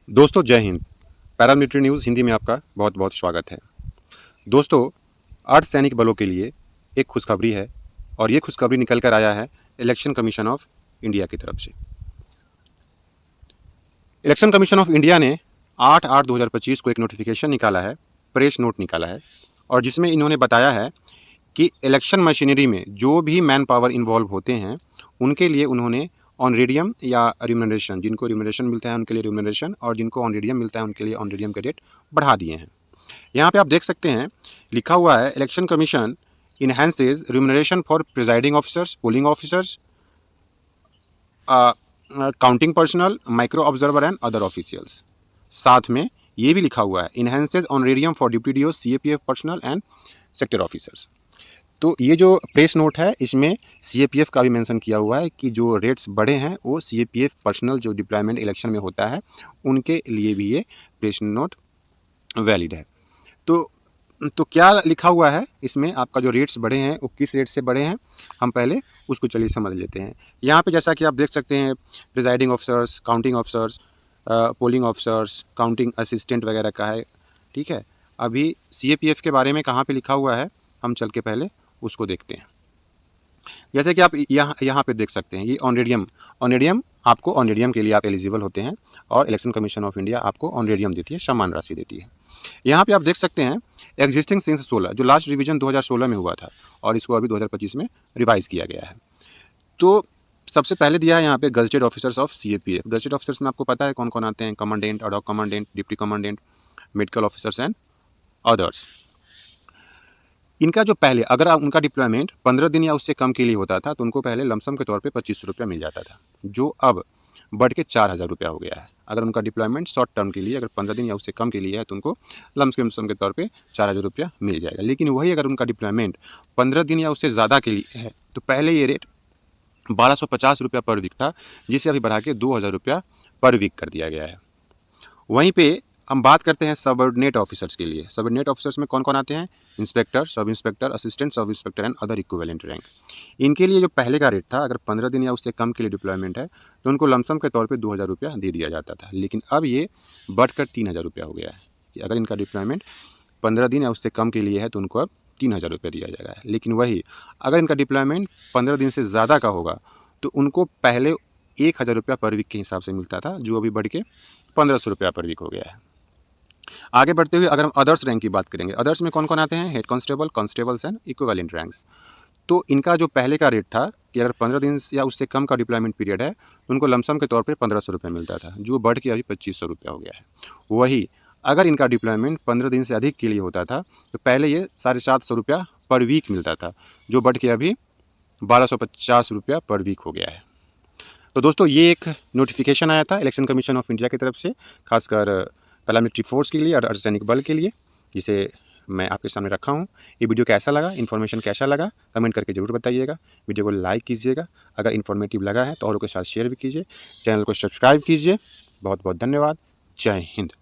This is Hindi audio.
दोस्तों जय हिंद। पैरामिलिट्री न्यूज़ हिंदी में आपका बहुत बहुत स्वागत है। दोस्तों, अर्धसैनिक बलों के लिए एक खुशखबरी है और ये खुशखबरी निकल कर आया है इलेक्शन कमीशन ऑफ इंडिया की तरफ से। इलेक्शन कमीशन ऑफ इंडिया ने 8/8/2025 को एक नोटिफिकेशन निकाला है, प्रेस नोट निकाला है, और जिसमें इन्होंने बताया है कि इलेक्शन मशीनरी में जो भी मैन पावर इन्वॉल्व होते हैं उनके लिए उन्होंने ऑनरेडियम या रिम्यूनरेशन, जिनको रिम्यूनरेशन मिलता है उनके लिए रिम्यूनरेशन और जिनको ऑनरेडियम मिलता है उनके लिए ऑनरेडियम के रेट बढ़ा दिए हैं। यहाँ पे आप देख सकते हैं लिखा हुआ है election commission enhances remuneration for presiding officers, polling officers, counting personnel, micro observer and other officials. साथ में ये भी लिखा हुआ है enhances honorarium for duty DO, CAPF personnel and sector officers. तो ये जो प्रेस नोट है इसमें सीएपीएफ का भी मेंशन किया हुआ है कि जो रेट्स बढ़े हैं वो सीएपीएफ पर्सनल जो डिप्लॉयमेंट इलेक्शन में होता है उनके लिए भी ये प्रेस नोट वैलिड है। तो क्या लिखा हुआ है इसमें, आपका जो रेट्स बढ़े हैं वो किस रेट से बढ़े हैं, हम पहले उसको चलिए समझ लेते हैं। यहाँ पे जैसा कि आप देख सकते हैं presiding officers, counting officers, polling officers, counting assistant वगैरह का है। ठीक है, अभी सीएपीएफ के बारे में कहाँ पे लिखा हुआ है हम चल के पहले उसको देखते हैं। जैसे कि आप यहाँ पे देख सकते हैं ये ऑनरेडियम आपको ऑनरेडियम के लिए आप एलिजिबल होते हैं और इलेक्शन कमीशन ऑफ इंडिया आपको ऑनरेडियम देती है, सम्मान राशि देती है। यहाँ पे आप देख सकते हैं एग्जिस्टिंग सिंस 16, जो लास्ट रिवीजन 2016 में हुआ था और इसको अभी 2025 में रिवाइज किया गया है। तो सबसे पहले दिया है यहाँ पे gazetted officers of CAPF. Gazetted officers में आपको पता है कौन कौन आते हैं, commandant, ad hoc commandant, deputy commandant, medical officers and others. इनका जो पहले अगर उनका डिप्लॉयमेंट 15 दिन या उससे कम के लिए होता था तो उनको पहले लमसम के तौर पे 2500 रुपया मिल जाता था, जो अब बढ़ के 4000 रुपया हो गया है। अगर उनका डिप्लॉयमेंट शॉर्ट टर्म के लिए अगर 15 दिन या उससे कम के लिए है तो उनको लमसम के तौर पे 4000 रुपया मिल जाएगा। लेकिन वही अगर उनका डिप्लॉयमेंट 15 दिन या उससे ज़्यादा के लिए है तो पहले ये रेट 1250 रुपया पर वीक था, जिसे अभी बढ़ा के 2000 रुपया पर वीक कर दिया गया है। वहीं पे हम बात करते हैं सबऑर्डिनेट ऑफिसर्स के लिए। सबऑर्डिनेट ऑफिसर्स में कौन कौन आते हैं, inspector, sub inspector, assistant sub inspector and other equivalent rank. इनके लिए जो पहले का रेट था अगर 15 दिन या उससे कम के लिए डिप्लॉयमेंट है तो उनको लमसम के तौर पे 2000 रुपया दे दिया जाता था, लेकिन अब ये बढ़कर 3000 रुपया हो गया है कि अगर इनका डिप्लॉयमेंट 15 दिन या उससे कम के लिए है तो उनको अब 3000 रुपया दिया जाएगा। लेकिन वही अगर इनका डिप्लॉयमेंट 15 दिन से ज़्यादा का होगा तो उनको पहले 1000 रुपया पर वीक के हिसाब से मिलता था, जो अभी बढ़ के 1500 रुपया पर वीक हो गया है। आगे बढ़ते हुए अगर हम अदर्स रैंक की बात करेंगे, अदर्स में कौन कौन आते हैं, head constable, constables and equivalent ranks. तो इनका जो पहले का रेट था कि अगर 15 दिन या उससे कम का डिप्लॉयमेंट पीरियड है तो उनको लमसम के तौर पे 1500 रुपये मिलता था, जो बढ़ के अभी 2500 रुपया हो गया है। वही अगर इनका डिप्लॉयमेंट 15 दिन से अधिक के लिए होता था तो पहले ये 750 रुपया पर वीक मिलता था, जो बढ़ के अभी 1250 रुपया पर वीक हो गया है। तो दोस्तों ये एक नोटिफिकेशन आया था इलेक्शन कमीशन ऑफ इंडिया की तरफ से, खासकर पैरामिलिट्री फोर्स के लिए और अर्धसैनिक बल के लिए, जिसे मैं आपके सामने रखा हूँ। ये वीडियो कैसा लगा, इन्फॉर्मेशन कैसा लगा, कमेंट करके ज़रूर बताइएगा। वीडियो को लाइक कीजिएगा, अगर इन्फॉर्मेटिव लगा है तो औरों के साथ शेयर भी कीजिए, चैनल को सब्सक्राइब कीजिए। बहुत बहुत धन्यवाद। जय हिंद।